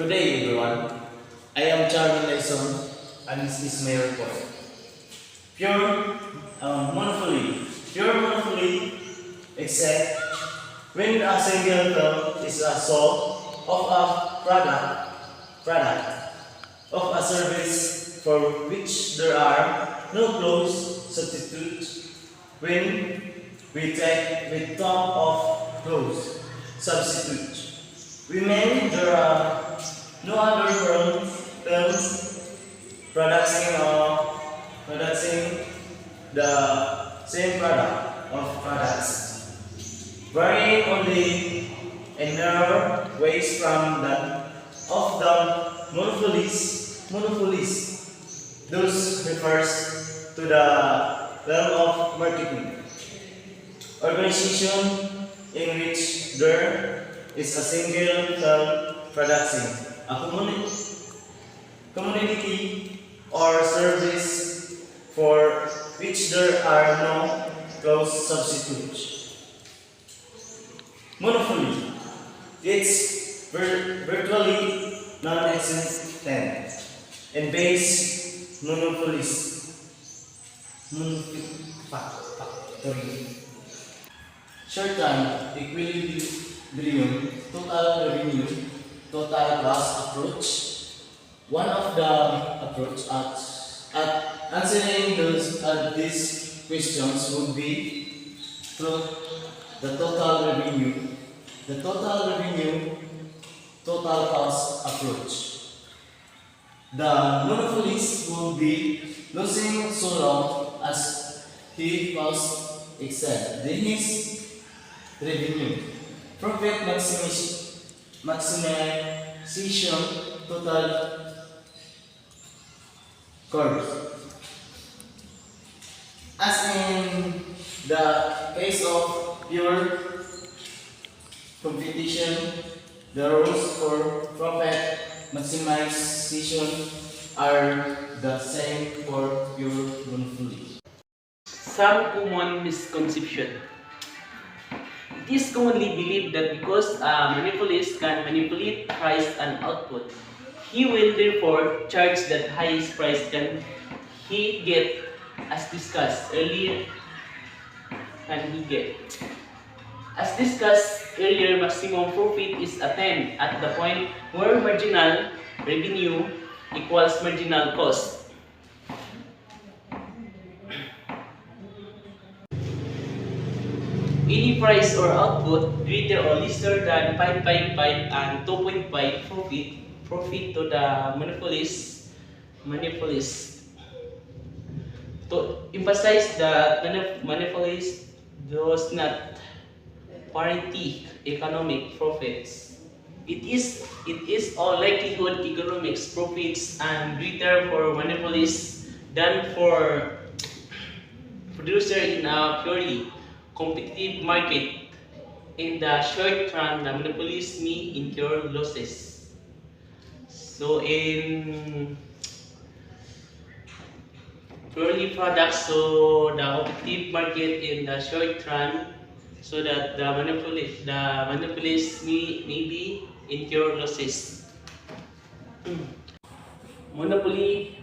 Good day, everyone. I am Charmin Laison, and this is my report. Pure monopoly. Pure monopoly, except when a single term is a sold of a product of a service for which there are no close substitutes. When we take the term of close substitutes, we mean there are no other terms producing the same product of products, varying only in narrow ways from that of the monopolies. Those refers to the realm of marketing, organization in which there is a single term producing a commodity or service for which there are no close substitutes. Monopoly. It's virtually non-existent and base factory. Short-term equilibrium, total revenue, total cost approach. One of the approach at answering these questions would be through the total revenue, total cost approach. The monopolist will be losing so long as he cost exceed his revenue. Profit maximization total curve. As in the case of pure competition, the rules for profit maximization are the same for pure monopoly. Some common misconception. It is commonly believed that because a monopolist can manipulate price and output, he will therefore charge the highest price can he get. As discussed earlier, maximum profit is attained at the point where marginal revenue equals marginal cost. Any price or output greater or lesser than 555 and 2.5 profit to the monopolist. To emphasize that monopolist does not guarantee economic profits. It is all likelihood economics profits and greater for monopolists than for producer in a purely competitive market. In the short run, the monopolist may incur losses. So in purely products, so the competitive market in the short run, so that the monopolist may be incur losses. Monopoly,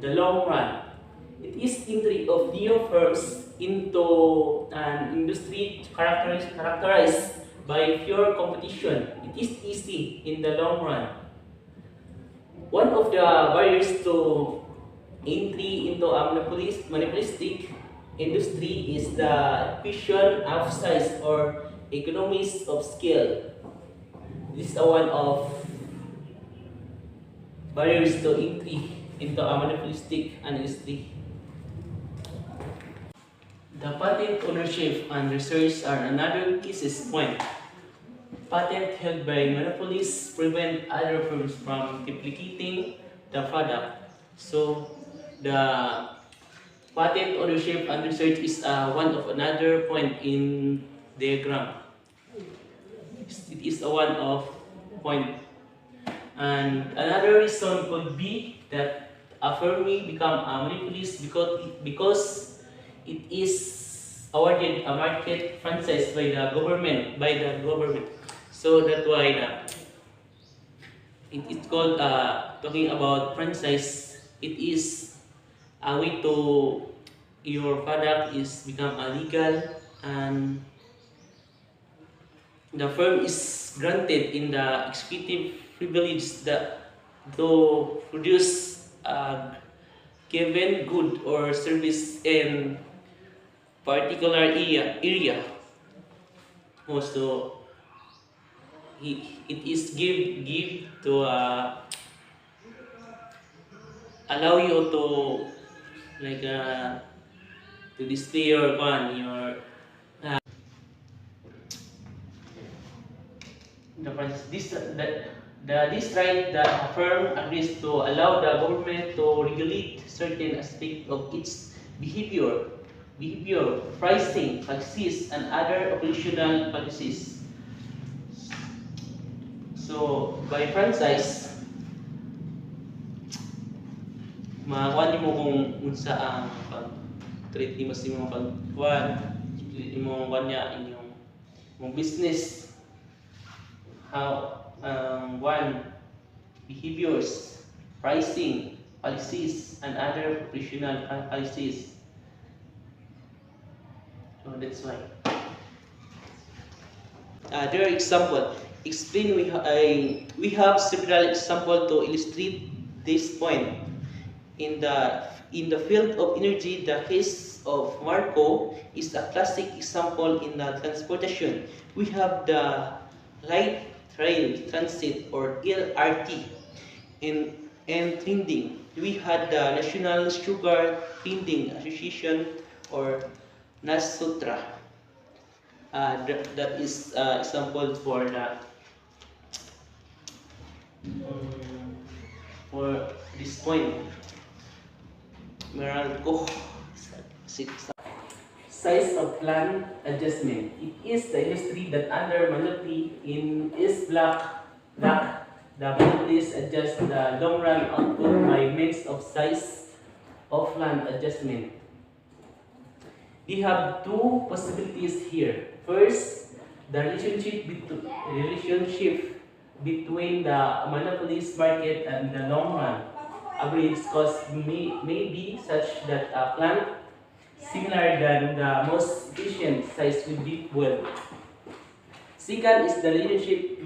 the long run. It is entry of new firms into an industry characterized by pure competition. It is easy in the long run. One of the barriers to entry into a monopolistic industry is the equation of size or economies of scale. This is one of barriers to entry into a monopolistic industry. The patent ownership and research are another case point. Patent held by monopolists prevent other firms from duplicating the product. So the patent ownership and research is one of another point in diagram. It is a one of point. And another reason could be that a firm may become a monopolist because it is awarded a market franchise by the government. So that's why it's called talking about franchise. It is a way to your product is become illegal, and the firm is granted in the executive privilege that to produce a given good or service in particular area. Also, it is give to allow you to like to display your one your this right the firm agrees to allow the government to regulate certain aspect of its behavior, pricing, policies, and other operational policies. So by franchise, makuha mo kung unsa ang pag-treat mo sa imong pagkuhan, imong kanya inyong mong business, how one behaviors, pricing, policies, and other operational policies. So that's why. There are example. Explain we have several example to illustrate this point. In the field of energy, the case of Marco is a classic example in the transportation. We have the light rail transit or LRT and trending. We had the National Sugar Trending Association or NASUTRA. That is example for this point. Meralco size of plan adjustment. It is the industry that under monopoly in is black the monopolies adjust the long run output by means of size of land adjustment. We have two possibilities here. First, the relationship between the monopolies market and the long run average cost may be such that a plant similar than the most efficient size will be well. Second is the relationship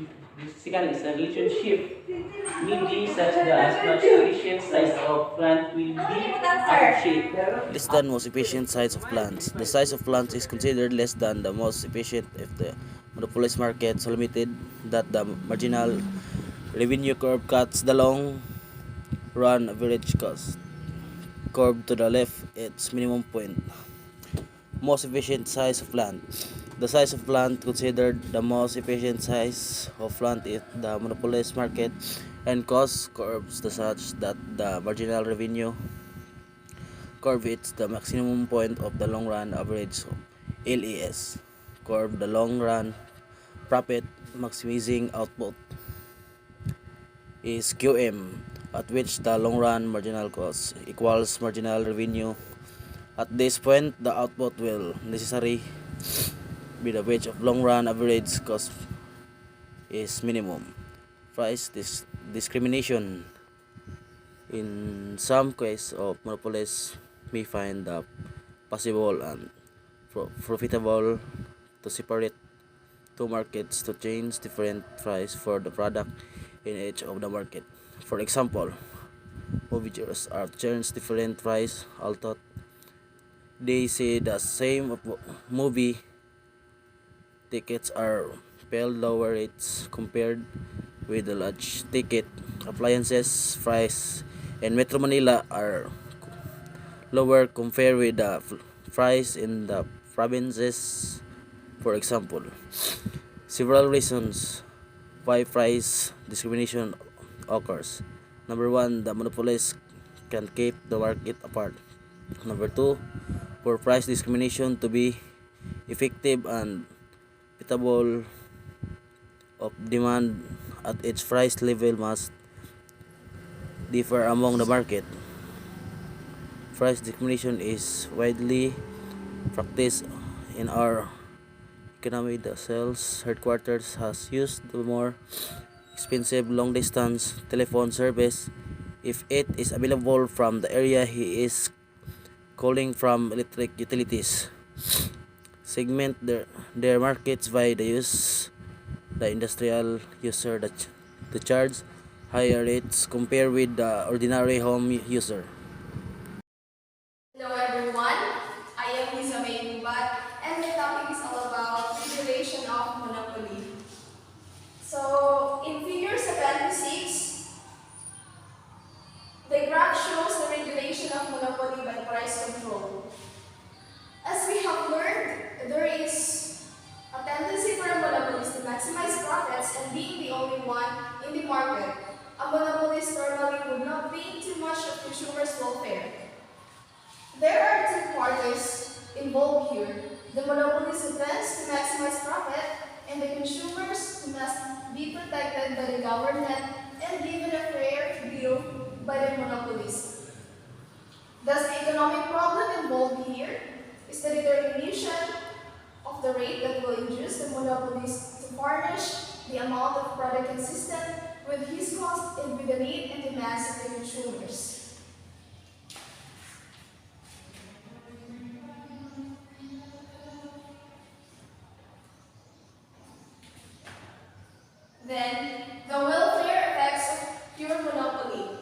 may be such that as much efficient size of plant will be appreciated. Less than most efficient size of plants. The size of plants is considered less than the most efficient if the monopolist market so limited that the marginal revenue curve cuts the long run average cost curve to the left its minimum point. Most efficient size of plant. The size of plant considered the most efficient size of plant if the monopolist market and cost curves the such that the marginal revenue curve hits the maximum point of the long run average of LES curve the long run profit maximizing output is QM at which the long run marginal cost equals marginal revenue. At this point the output will necessarily be the which of long run average cost is minimum. Price discrimination. In some cases of monopolists may find the possible and profitable to separate two markets to change different price for the product in each of the market. For example, moviegoers are charged different price although they see the same movie. Tickets are paid lower rates compared with the large ticket. Appliances price in Metro Manila are lower compared with the price in the provinces. For example, several reasons why price discrimination occurs. Number one, the monopolists can keep the market apart. Number two, for price discrimination to be effective and profitable of demand at each price level must differ among the market. Price discrimination is widely practiced in our economy. The sales headquarters has used the more expensive long distance telephone service if it is available from the area he is calling from. Electric utilities segment their markets by the industrial user to charge higher rates compared with the ordinary home user. Hello everyone, I am Lisa May Gubat, and the topic is all about regulation of monopoly. So, in figure 76, the graph shows the regulation of monopoly by price control. As we have learned, there is a tendency for a monopolist to maximize profits and being the only one in the market. A monopolist normally would not think too much of consumers' welfare. There are two parties involved here. The monopolist who tends to maximize profit and the consumers who must be protected by the government and given a fair deal by the monopolist. Thus, the economic problem involved here is the determination of the rate that will induce the monopolist to furnish the amount of product consistent with his cost and with the need and demands of the consumers. Then, the welfare effects of pure monopoly.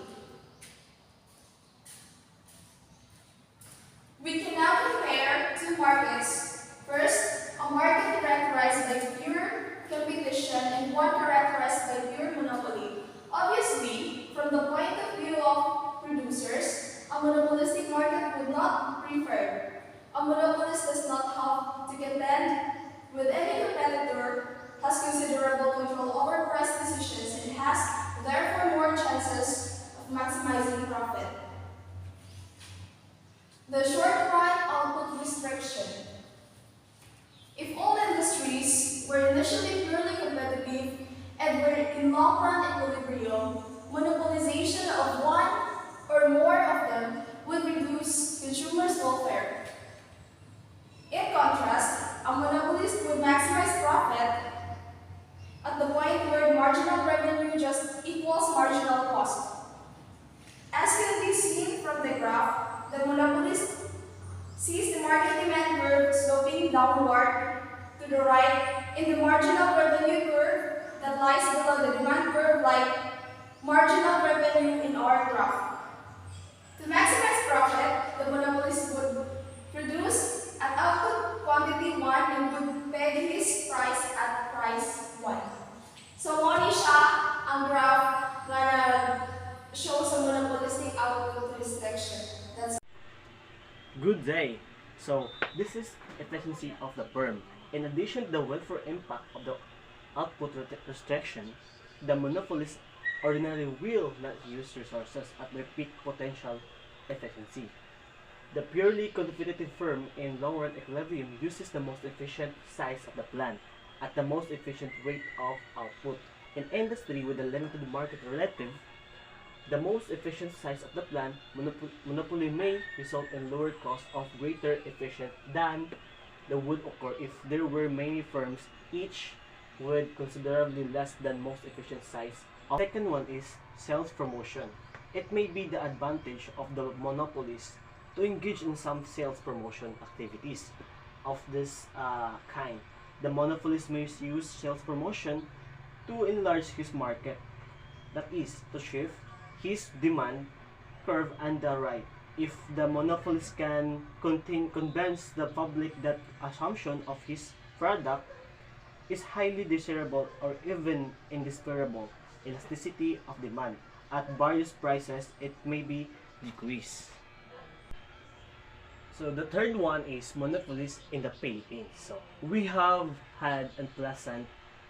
We can now compare two markets. First, a market characterized by pure competition and one characterized by pure monopoly. Obviously, from the point of view of producers, a monopolistic market would not be preferred. A monopolist does not have to contend with any competitor, has considerable control over price decisions, and has therefore more chances of maximizing profit. The short-run output restriction. If all industries were initially purely competitive and were in long-run equilibrium, monopolization of one or more of them would reduce consumers' welfare. In contrast, a monopolist would maximize profit at the point where marginal revenue just equals marginal cost. As can be seen from the graph, the monopolist sees the market demand curve sloping downward to the right in the marginal revenue curve that lies below the demand curve like marginal revenue in our graph. To maximize profit, the monopolist would produce at output quantity 1 and would peg his price at price 1. So, mo ni siya ang graph na shows a monopolistic output restriction. That's Good day. So, this is efficiency of the firm. In addition to the welfare impact of the output restriction, the monopolist ordinarily will not use resources at their peak potential efficiency. The purely competitive firm in long-run equilibrium uses the most efficient size of the plant at the most efficient rate of output. In industry with a limited market relative, the most efficient size of the plant monopoly may result in lower cost of greater efficient than that would occur if there were many firms, each with considerably less than most efficient size. The second one is sales promotion. It may be the advantage of the monopolist to engage in some sales promotion activities of this kind. The monopolist may use sales promotion to enlarge his market, that is, to shift his demand curve on the right. If the monopolist can convince the public that assumption of his product is highly desirable or even indispensable, elasticity of demand at various prices, it may be decreased. So the third one is monopolies in the Philippines. So we have had unpleasant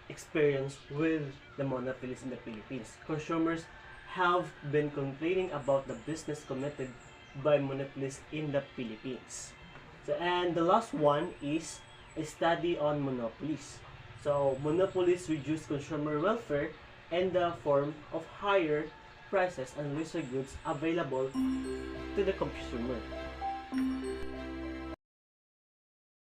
experience with the monopolies in the Philippines. Consumers have been complaining about the business committed by monopolies in the Philippines. So, and the last one is a study on monopolies. So monopolies reduce consumer welfare in the form of higher prices and lesser goods available to the consumer.